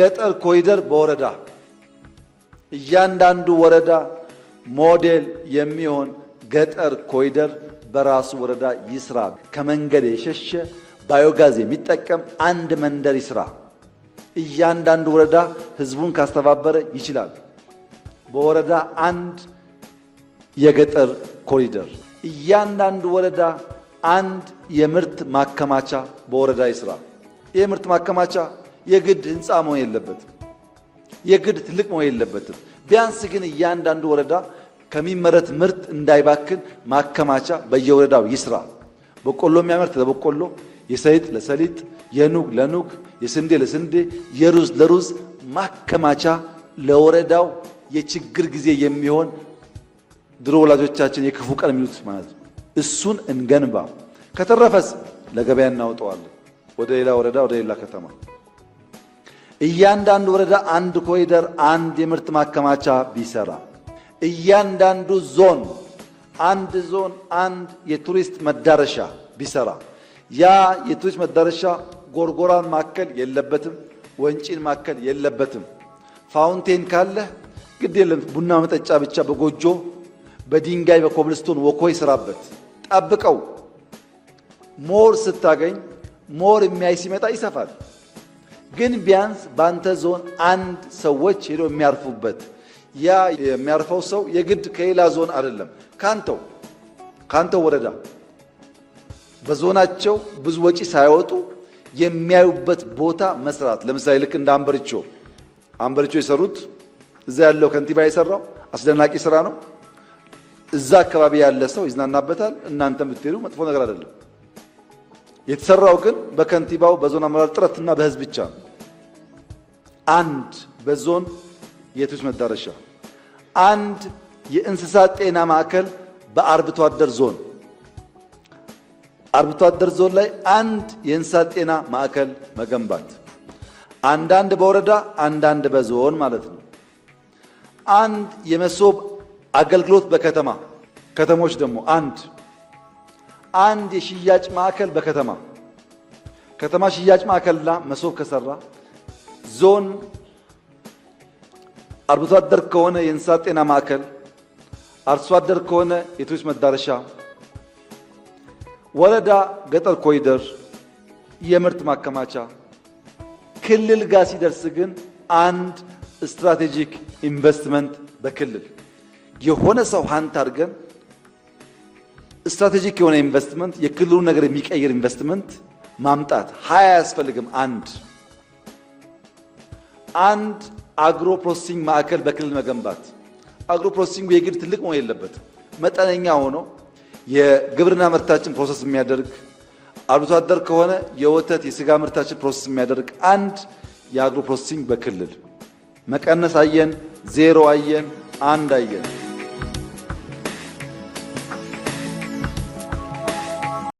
ገጠር ኮሪደር በወረዳ እያንዳንዱ ወረዳ ሞዴል የሚሆን ገጠር ኮሪደር በራሱ ወረዳ ይስራ። ከመንገድ የሸሸ ባዮጋዝ የሚጠቀም አንድ መንደር ይስራ። እያንዳንዱ ወረዳ ህዝቡን ካስተባበረ ይችላል። በወረዳ አንድ የገጠር ኮሪደር፣ እያንዳንዱ ወረዳ አንድ የምርት ማከማቻ በወረዳ ይስራ። የምርት ማከማቻ የግድ ህንፃ መሆን የለበትም፣ የግድ ትልቅ መሆን የለበትም። ቢያንስ ግን እያንዳንዱ ወረዳ ከሚመረት ምርት እንዳይባክን ማከማቻ በየወረዳው ይስራ። በቆሎ የሚያመርት ለበቆሎ፣ የሰሊጥ ለሰሊጥ፣ የኑግ ለኑግ፣ የስንዴ ለስንዴ፣ የሩዝ ለሩዝ ማከማቻ ለወረዳው የችግር ጊዜ የሚሆን ድሮ ወላጆቻችን የክፉ ቀን የሚሉት ማለት ነው። እሱን እንገንባ። ከተረፈስ ለገበያ እናውጣዋለን፣ ወደ ሌላ ወረዳ፣ ወደ ሌላ ከተማ። እያንዳንዱ ወረዳ አንድ ኮሪደር፣ አንድ የምርት ማከማቻ ቢሰራ፣ እያንዳንዱ ዞን አንድ የቱሪስት መዳረሻ ቢሰራ፣ ያ የቱሪስት መዳረሻ ጎርጎራን ማከል የለበትም፣ ወንጪን ማከል የለበትም። ፋውንቴን ካለ ግድ የለም፣ ቡና መጠጫ ብቻ በጎጆ በድንጋይ በኮብልስቶን ወኮይ ስራበት፣ ጠብቀው። ሞር ስታገኝ ሞር የሚያይ ሲመጣ ይሰፋል። ግን ቢያንስ ባንተ ዞን አንድ ሰዎች ሄዶ የሚያርፉበት፣ ያ የሚያርፈው ሰው የግድ ከሌላ ዞን አይደለም፣ ካንተው ወረዳ በዞናቸው ብዙ ወጪ ሳይወጡ የሚያዩበት ቦታ መስራት። ለምሳሌ ልክ እንደ አንበርቾ የሰሩት እዛ ያለው ከንቲባ የሰራው አስደናቂ ስራ ነው። እዛ አካባቢ ያለ ሰው ይዝናናበታል። እናንተም ብትሄዱ መጥፎ ነገር አይደለም። የተሰራው ግን በከንቲባው በዞን አመራር ጥረትና በህዝብ ብቻ። አንድ በዞን የቱሪስት መዳረሻ፣ አንድ የእንስሳት ጤና ማዕከል በአርብቶ አደር ዞን፣ አርብቶ አደር ዞን ላይ አንድ የእንስሳት ጤና ማዕከል መገንባት፣ አንዳንድ በወረዳ አንዳንድ በዞን ማለት ነው። አንድ የመሶብ አገልግሎት ከተሞች ደግሞ አንድ የሽያጭ ማዕከል ከተማ ሽያጭ ማዕከልና መሶብ ከሰራ፣ ዞን አርብቶ አደር ከሆነ የእንስሳት ጤና ማዕከል፣ አርሶ አደር ከሆነ የቱሪስት መዳረሻ፣ ወረዳ ገጠር ኮሪደር፣ የምርት ማከማቻ፣ ክልል ጋር ሲደርስ ግን አንድ ስትራቴጂክ ኢንቨስትመንት በክልል የሆነ ሰው ሀንት አድርገን ስትራቴጂክ የሆነ ኢንቨስትመንት፣ የክልሉን ነገር የሚቀይር ኢንቨስትመንት ማምጣት። 20 አያስፈልግም። አንድ አግሮ ፕሮሰሲንግ ማዕከል በክልል መገንባት። አግሮ ፕሮሰሲንግ የግድ ትልቅ መሆን የለበትም። መጠነኛ ሆኖ የግብርና ምርታችን ፕሮሰስ የሚያደርግ፣ አርብቶ አደር ከሆነ የወተት የስጋ ምርታችን ፕሮሰስ የሚያደርግ አንድ የአግሮ ፕሮሰሲንግ በክልል መቀነስ አየን፣ ዜሮ አየን፣ አንድ አየን።